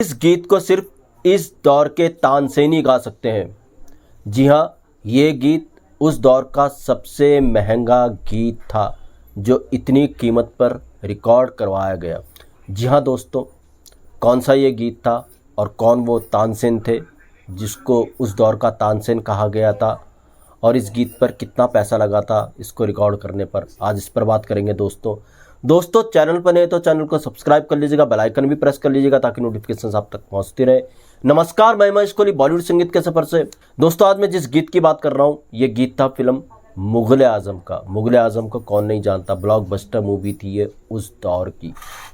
इस गीत को सिर्फ इस दौर के तानसेन ही गा सकते हैं। जी हाँ, ये गीत उस दौर का सबसे महंगा गीत था जो इतनी कीमत पर रिकॉर्ड करवाया गया। जी हाँ दोस्तों, कौन सा ये गीत था और कौन वो तानसेन थे जिसको उस दौर का तानसेन कहा गया था, और इस गीत पर कितना पैसा लगा था इसको रिकॉर्ड करने पर, आज इस पर बात करेंगे दोस्तों चैनल पर नए तो चैनल को सब्सक्राइब कर लीजिएगा, बेल आइकन भी प्रेस कर लीजिएगा ताकि नोटिफिकेशन आप तक पहुंचती रहे। नमस्कार, मैं महेश कोहली बॉलीवुड संगीत के सफर से। दोस्तों, आज मैं जिस गीत की बात कर रहा हूं, ये गीत था फिल्म मुगल आजम का। मुगल आजम को कौन नहीं जानता, ब्लॉकबस्टर मूवी थी ये उस दौर की।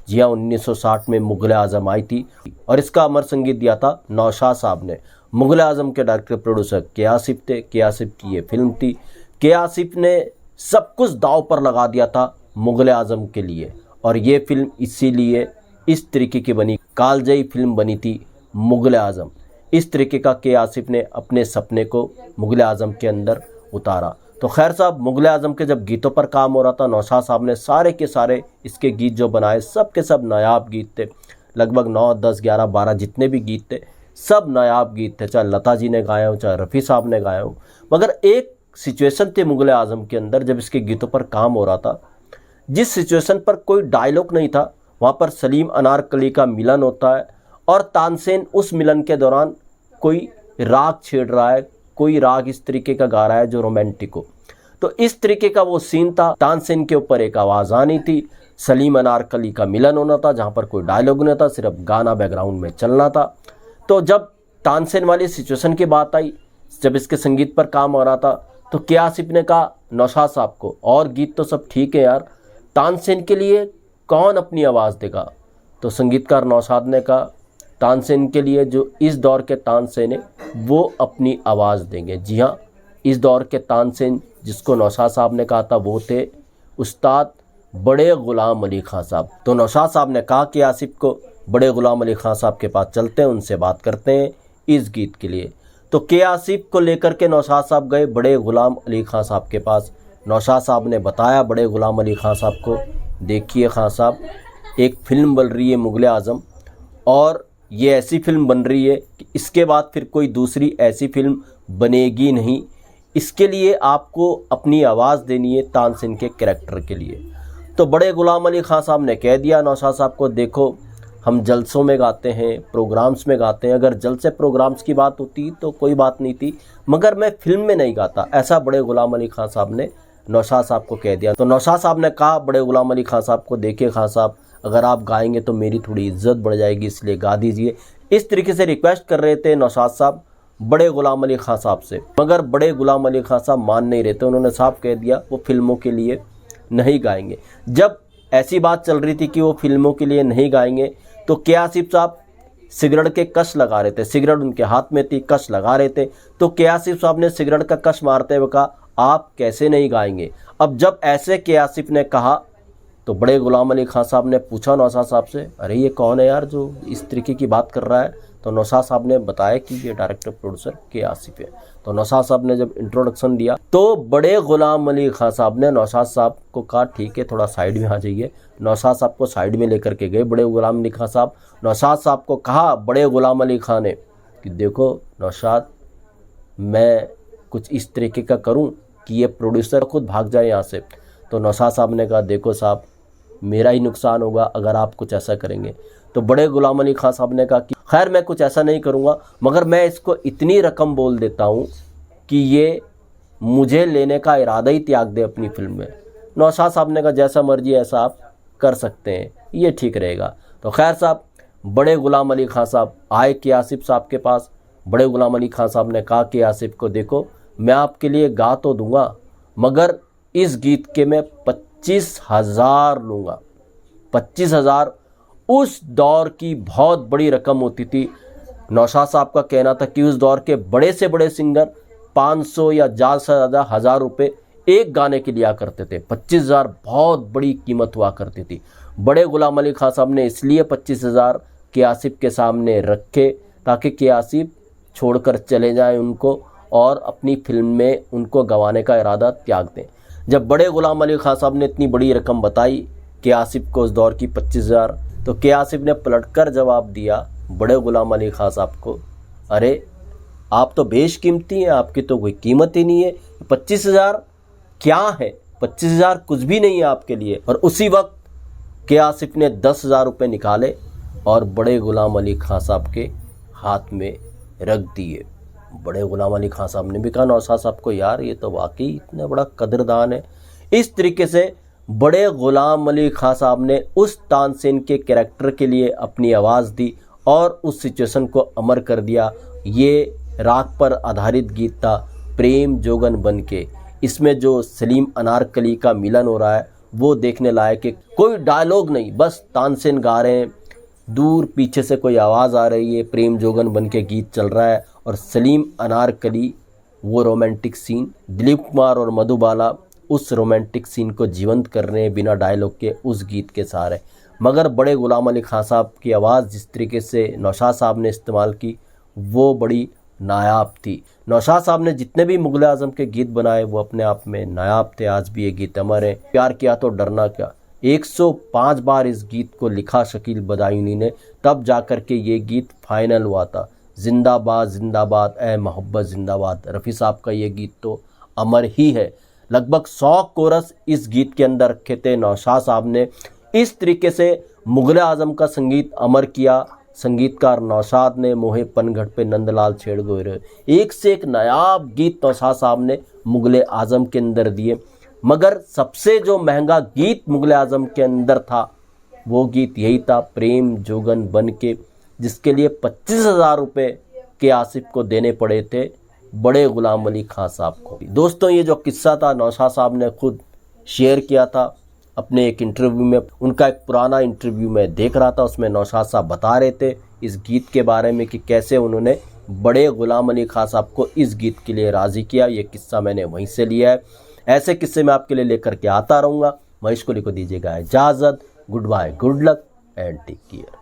जी हाँ, 1960 में मुगल आजम आई थी और इसका अमर संगीत दिया था नौशाद साहब ने। मुगल आजम के डायरेक्टर प्रोड्यूसर के आसिफ थे। के आसिफ की ये फिल्म थी। के आसिफ ने सब कुछ दांव पर लगा दिया था मुगल आजम के लिए, और ये फिल्म इसीलिए इस तरीके की बनी, कालजयी फिल्म बनी थी मुगल आजम। इस तरीके का के आसिफ ने अपने सपने को मुगल आजम के अंदर उतारा। तो खैर साहब, मुगल आजम के जब गीतों पर काम हो रहा था, नौशाद साहब ने सारे के सारे इसके गीत जो बनाए, सब के सब नायाब गीत थे। लगभग 9, 10, 11, 12 जितने भी गीत थे सब नायाब गीत थे, चाहे लता जी ने गाया हो, चाहे रफ़ी साहब ने गाया हो। मगर एक सिचुएशन थी मुगल आजम के अंदर जब इसके गीतों पर काम हो रहा था, जिस सिचुएशन पर कोई डायलॉग नहीं था, वहाँ पर सलीम अनारकली का मिलन होता है और तानसेन उस मिलन के दौरान कोई राग छेड़ रहा है, कोई राग इस तरीके का गा रहा है जो रोमांटिक हो। तो इस तरीके का वो सीन था। तानसेन के ऊपर एक आवाज़ आनी थी, सलीम अनारकली का मिलन होना था जहाँ पर कोई डायलॉग नहीं था, सिर्फ गाना बैकग्राउंड में चलना था। तो जब तानसेन वाली सिचुएशन की बात आई, जब इसके संगीत पर काम हो रहा था, तो के आसिफ ने कहा नौशाद साहब को, और गीत तो सब ठीक है यार, तानसेन के लिए कौन अपनी आवाज़ देगा। तो संगीतकार नौशाद ने कहा तानसेन के लिए जो इस दौर के तानसेन है वो अपनी आवाज़ देंगे। जी हाँ, इस दौर के तानसेन जिसको नौशाद साहब ने कहा था वो थे उस्ताद बड़े गुलाम अली खां साहब। तो नौशाद साहब ने कहा कि आसिफ को बड़े गुलाम अली खां साहब के पास चलते हैं, उनसे बात करते हैं इस गीत के लिए। तो के आसिफ को लेकर के नौशाद साहब गए बड़े गुलाम अली खां साहब के पास। नौशाद साहब ने बताया बड़े गुलाम अली खां साहब को, देखिए खां साहब, एक फिल्म बन रही है मुगल आजम, और ये ऐसी फिल्म बन रही है कि इसके बाद फिर कोई दूसरी ऐसी फिल्म बनेगी नहीं। इसके लिए आपको अपनी आवाज़ देनी है तानसेन के कैरेक्टर के लिए। तो बड़े गुलाम अली खां साहब ने कह दिया नौशाद साहब को, देखो हम जलसों में गाते हैं, प्रोग्राम्स में गाते हैं, अगर जलसे प्रोग्राम्स की बात होती तो कोई बात नहीं थी, मगर मैं फिल्म में नहीं गाता। ऐसा बड़े गुलाम अली खां साहब ने नौशाद साहब को कह दिया। तो नौशाद साहब ने कहा बड़े गुलाम अली खां साहब को, देखिए खां साहब, अगर आप गाएंगे तो मेरी थोड़ी इज्जत बढ़ जाएगी, इसलिए गा दीजिए। इस तरीके से रिक्वेस्ट कर रहे थे नौशाद साहब बड़े गुलाम अली खां साहब से, मगर बड़े गुलाम अली खां साहब मान नहीं रहे थे। उन्होंने साफ कह दिया वो फिल्मों के लिए नहीं गाएंगे। जब ऐसी बात चल रही थी कि वो फिल्मों के लिए नहीं गाएंगे, तो के आसिफ साहब सिगरेट के कश लगा रहे थे, सिगरेट उनके हाथ में थी, कश लगा रहे थे। तो के आसिफ साहब ने सिगरेट का कश मारते हुए कहा आप कैसे नहीं गाएंगे। अब जब ऐसे के आसिफ ने कहा तो बड़े गुलाम अली खां साहब ने पूछा नौशाद साहब से, अरे ये कौन है यार जो इस तरीके की बात कर रहा है। तो नौशाद साहब ने बताया कि ये डायरेक्टर प्रोड्यूसर के आसिफ है। तो नौशाद साहब ने जब इंट्रोडक्शन दिया तो बड़े गुलाम अली खां साहब ने नौशाद साहब को कहा ठीक है थोड़ा साइड में आ जाइए। नौशाद साहब को साइड में लेकर के गए बड़े गुलाम अली खां साहब। नौशाद साहब को कहा बड़े गुलाम अली खां ने कि देखो नौशाद, मैं कुछ इस तरीके का करूं कि ये प्रोड्यूसर खुद भाग जाए यहाँ से। तो नौशाद साहब ने कहा देखो साहब, मेरा ही नुकसान होगा अगर आप कुछ ऐसा करेंगे। तो बड़े गुलाम अली खां साहब ने कहा कि खैर मैं कुछ ऐसा नहीं करूँगा, मगर मैं इसको इतनी रकम बोल देता हूँ कि ये मुझे लेने का इरादा ही त्याग दे अपनी फिल्म में। नौशाद साहब ने कहा जैसा मर्जी ऐसा आप कर सकते हैं, ये ठीक रहेगा। तो खैर साहब, बड़े गुलाम अली खां साहब आए के आसिफ साहब के पास। बड़े गुलाम अली खां साहब ने कहा कि आसिफ को, देखो मैं आपके लिए गा तो दूंगा, मगर इस गीत के मैं 25,000 लूँगा। 25,000 उस दौर की बहुत बड़ी रकम होती थी। नौशाद साहब का कहना था कि उस दौर के बड़े से बड़े सिंगर 500 या ज़्यादा से ज़्यादा 1,000 रुपये एक गाने के लिया करते थे। 25,000 बहुत बड़ी कीमत हुआ करती थी। बड़े गुलाम अली खां साहब ने इसलिए 25,000 के आसिफ के सामने रखे ताकि के आसिफ छोड़कर चले जाएं उनको और अपनी फिल्म में उनको गंवाने का इरादा त्याग दें। जब बड़े गुलाम अली खां साहब ने इतनी बड़ी रकम बताई के आसिफ को उस दौर की 25,000, तो के आसिफ ने पलटकर जवाब दिया बड़े गुलाम अली खां साहब को, अरे आप तो बेशकीमती हैं, आपकी तो कोई कीमत ही नहीं है, 25,000 क्या है, 25,000 कुछ भी नहीं है आपके लिए। और उसी वक्त के आसिफ ने 10,000 रुपये निकाले और बड़े गुलाम अली खां साहब के हाथ में रख दिए। बड़े गुलाम अली खां साहब ने भी कहा नौशाद साहब को, यार ये तो वाकई इतना बड़ा कदरदान है। इस तरीके से बड़े गुलाम अली खां साहब ने उस तानसेन के कैरेक्टर के लिए अपनी आवाज़ दी और उस सिचुएशन को अमर कर दिया। ये राग पर आधारित गीत था, प्रेम जोगन बन के। इसमें जो सलीम अनारकली का मिलन हो रहा है वो देखने लायक है। कोई डायलॉग नहीं, बस तानसेन गा रहे हैं, दूर पीछे से कोई आवाज़ आ रही है, प्रेम जोगन बन के गीत चल रहा है और सलीम अनारकली वो रोमांटिक सीन, दिलीप कुमार और मधुबाला उस रोमांटिक सीन को जीवंत कर रहे हैं बिना डायलॉग के उस गीत के सहारे। मगर बड़े गुलाम अली खां साहब की आवाज़ जिस तरीके से नौशाद साहब ने इस्तेमाल की वो बड़ी नायाब थी। नौशाद साहब ने जितने भी मुग़ल आज़म के गीत बनाए वो अपने आप में नायाब थे। आज भी ये गीत अमर है। प्यार किया तो डरना क्या, 105 बार इस गीत को लिखा शकील बदायूनी ने, तब जाकर के ये गीत फाइनल हुआ था। जिंदाबाद जिंदाबाद ए मोहब्बत जिंदाबाद, रफ़ी साहब का ये गीत तो अमर ही है। लगभग 100 कोरस इस गीत के अंदर रखे थे नौशाद साहब ने। इस तरीके से मुग़ल आज़म का संगीत अमर किया संगीतकार नौशाद ने। मोहे पनघट पे नंदलाल छेड़ गोरे, एक से एक नायाब गीत नौशाद साहब ने मुग़ल आज़म के अंदर दिए। मगर सबसे जो महंगा गीत मुग़ल आज़म के अंदर था वो गीत यही था, प्रेम जोगन बन के, जिसके लिए 25,000 रुपये के आसिफ को देने पड़े थे बड़े गुलाम अली खां साहब को। दोस्तों ये जो किस्सा था नौशाद साहब ने खुद शेयर किया था अपने एक इंटरव्यू में। उनका एक पुराना इंटरव्यू मैं देख रहा था, उसमें नौशाद साहब बता रहे थे इस गीत के बारे में कि कैसे उन्होंने बड़े गुलाम अली खां साहब को इस गीत के लिए राज़ी किया। ये किस्सा मैंने वहीं से लिया है। ऐसे किस्से मैं आपके लिए लेकर के आता रहूँगा। महेश कोहली को दीजिएगा इजाज़त। Goodbye, good luck and take care.